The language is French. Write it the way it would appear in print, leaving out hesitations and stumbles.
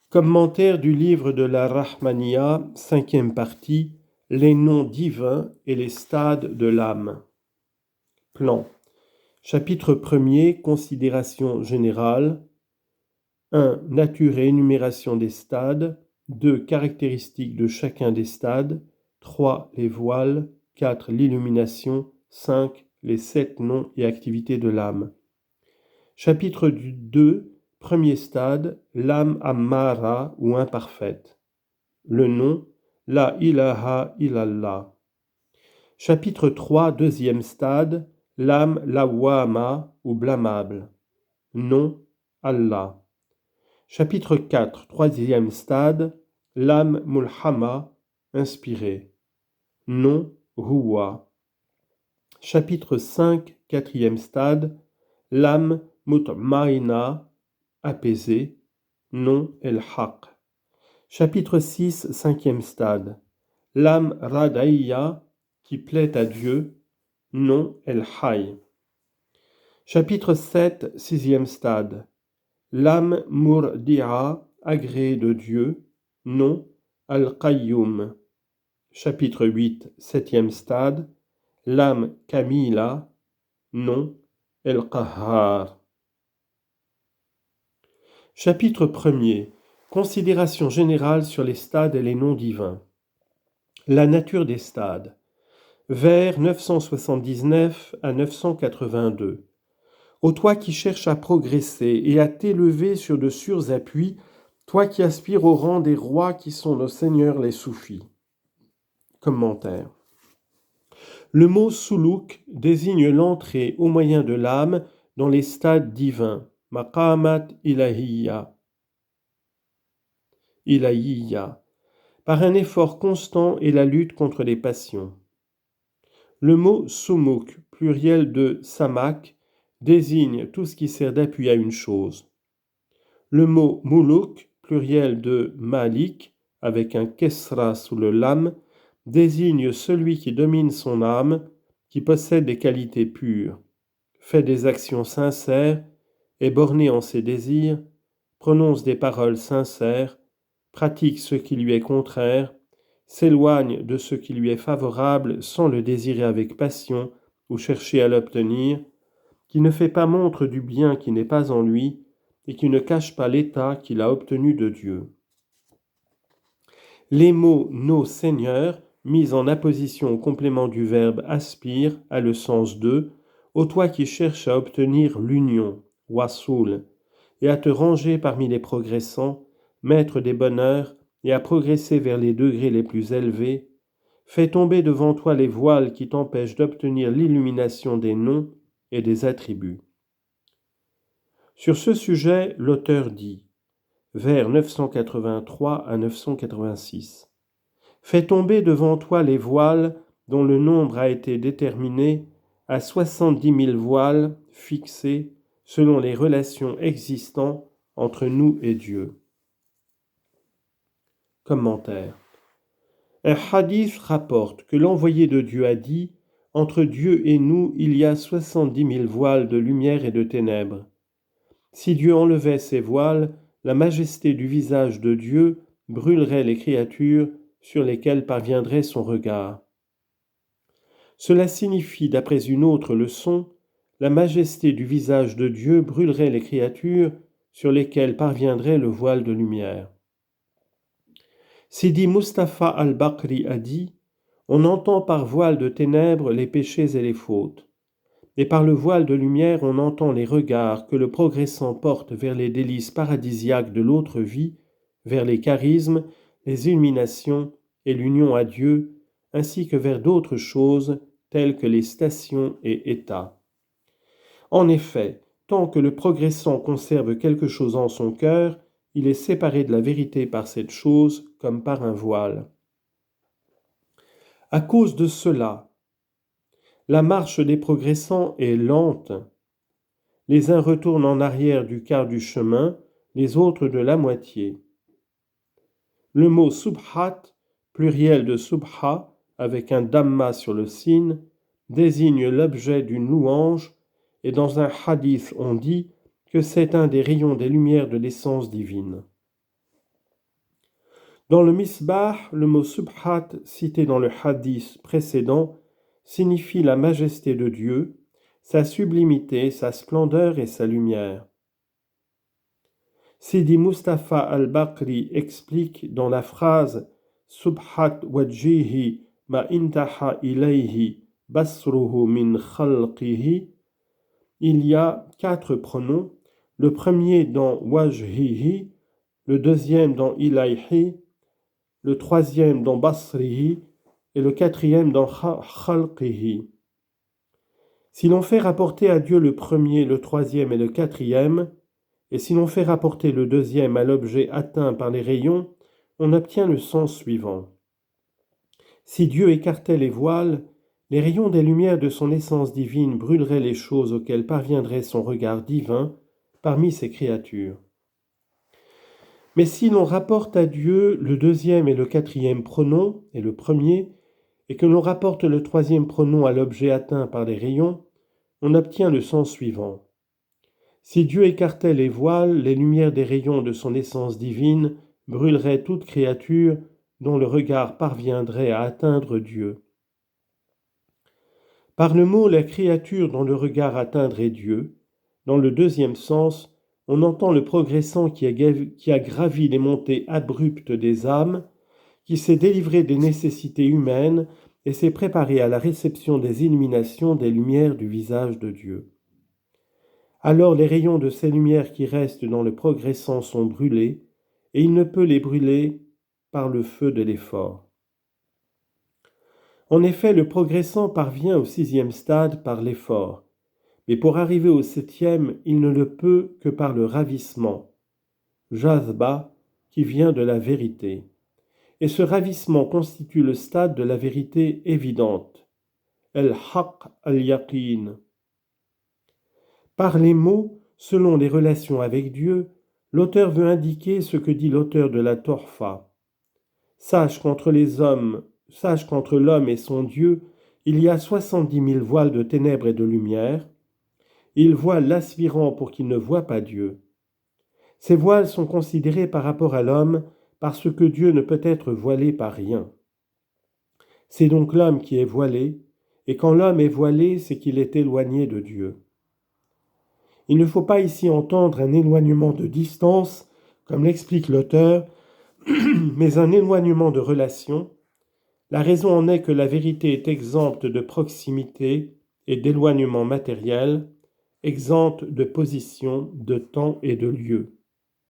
Commentaire du livre de la Rahmaniya, 5e partie, les noms divins et les stades de l'âme. Plan. Chapitre 1er, considération générale. 1. Nature et énumération des stades. 2. Caractéristiques de chacun des stades. 3. Les voiles. 4. L'illumination. 5. Les 7 noms et activités de l'âme. Chapitre 2. Premier stade, l'âme ammara ou imparfaite. Le nom, la ilaha illallah. Chapitre 3, deuxième stade, l'âme lawama ou blâmable. Nom, Allah. Chapitre 4, troisième stade, l'âme mulhama, inspirée. Nom, huwa. Chapitre 5, quatrième stade, l'âme mutmaina, apaisé, nom el-haq. Chapitre 6, cinquième stade. L'âme radaïya, qui plaît à Dieu, nom el-hay. Chapitre 7, sixième stade. L'âme murdi'a, agréée de Dieu, nom al-qayyum. Chapitre 8, septième stade. L'âme kamila, nom el-qahhar. Chapitre 1er. Considération générale sur les stades et les noms divins. La nature des stades. Vers 979 à 982. Ô toi qui cherches à progresser et à t'élever sur de sûrs appuis, toi qui aspires au rang des rois qui sont nos seigneurs les soufis. Commentaire. Le mot soulouk désigne l'entrée au moyen de l'âme dans les stades divins. Maqamat ilahiyya, par un effort constant et la lutte contre les passions. Le mot soumouk, pluriel de samak, désigne tout ce qui sert d'appui à une chose. Le mot moulouk, pluriel de malik, avec un kesra sous le lam, désigne celui qui domine son âme, qui possède des qualités pures, fait des actions sincères, est borné en ses désirs, prononce des paroles sincères, pratique ce qui lui est contraire, s'éloigne de ce qui lui est favorable sans le désirer avec passion ou chercher à l'obtenir, qui ne fait pas montre du bien qui n'est pas en lui et qui ne cache pas l'état qu'il a obtenu de Dieu. Les mots « nos seigneurs » mis en apposition au complément du verbe « aspire » a le sens de « ô toi qui cherches à obtenir l'union » wasoul, et à te ranger parmi les progressants, maître des bonheurs, et à progresser vers les degrés les plus élevés, fais tomber devant toi les voiles qui t'empêchent d'obtenir l'illumination des noms et des attributs. Sur ce sujet, l'auteur dit, vers 983 à 986, fais tomber devant toi les voiles dont le nombre a été déterminé à 70 000 voiles fixés selon les relations existantes entre nous et Dieu. Commentaire. Un hadith rapporte que l'envoyé de Dieu a dit « Entre Dieu et nous, il y a 70 000 voiles de lumière et de ténèbres. Si Dieu enlevait ces voiles, la majesté du visage de Dieu brûlerait les créatures sur lesquelles parviendrait son regard. » Cela signifie, d'après une autre leçon, la majesté du visage de Dieu brûlerait les créatures sur lesquelles parviendrait le voile de lumière. Sidi Mustapha al-Bakri a dit « On entend par voile de ténèbres les péchés et les fautes, et par le voile de lumière on entend les regards que le progressant porte vers les délices paradisiaques de l'autre vie, vers les charismes, les illuminations et l'union à Dieu, ainsi que vers d'autres choses telles que les stations et états. En effet, tant que le progressant conserve quelque chose en son cœur, il est séparé de la vérité par cette chose comme par un voile. À cause de cela, la marche des progressants est lente. Les uns retournent en arrière du quart du chemin, les autres de la moitié. Le mot subhat, pluriel de subha, avec un damma sur le sin, désigne l'objet d'une louange, et dans un hadith on dit que c'est un des rayons des lumières de l'essence divine. Dans le Misbah, le mot subhat cité dans le hadith précédent signifie la majesté de Dieu, sa sublimité, sa splendeur et sa lumière. Sidi Mustafa al-Bakri explique dans la phrase Subhat wajhihi ma intaha ilayhi basruhu min khalqihi. Il y a 4 pronoms, le premier dans wajhihi, le deuxième dans ilayhi, le troisième dans basrihi et le quatrième dans khalqihi. Si l'on fait rapporter à Dieu le premier, le troisième et le quatrième, et si l'on fait rapporter le deuxième à l'objet atteint par les rayons, on obtient le sens suivant. Si Dieu écartait les voiles, les rayons des lumières de son essence divine brûleraient les choses auxquelles parviendrait son regard divin parmi ses créatures. Mais si l'on rapporte à Dieu le deuxième et le quatrième pronom, et le premier, et que l'on rapporte le troisième pronom à l'objet atteint par les rayons, on obtient le sens suivant. Si Dieu écartait les voiles, les lumières des rayons de son essence divine brûleraient toute créature dont le regard parviendrait à atteindre Dieu. Par le mot « la créature dont le regard atteindrait Dieu », dans le deuxième sens, on entend le progressant qui a gravi les montées abruptes des âmes, qui s'est délivré des nécessités humaines et s'est préparé à la réception des illuminations des lumières du visage de Dieu. Alors les rayons de ces lumières qui restent dans le progressant sont brûlés, et il ne peut les brûler par le feu de l'effort. En effet, le progressant parvient au 6e stade par l'effort, mais pour arriver au 7e, il ne le peut que par le ravissement, jazba, qui vient de la vérité. Et ce ravissement constitue le stade de la vérité évidente, el-haq al-yaqin. Par les mots, selon les relations avec Dieu, l'auteur veut indiquer ce que dit l'auteur de la Torfa. Sache qu'entre l'homme et son Dieu, il y a 70 000 voiles de ténèbres et de lumière. Il voile l'aspirant pour qu'il ne voie pas Dieu. Ces voiles sont considérées par rapport à l'homme parce que Dieu ne peut être voilé par rien. C'est donc l'homme qui est voilé, et quand l'homme est voilé, c'est qu'il est éloigné de Dieu. Il ne faut pas ici entendre un éloignement de distance, comme l'explique l'auteur, mais un éloignement de relation. La raison en est que la vérité est exempte de proximité et d'éloignement matériel, exempte de position, de temps et de lieu.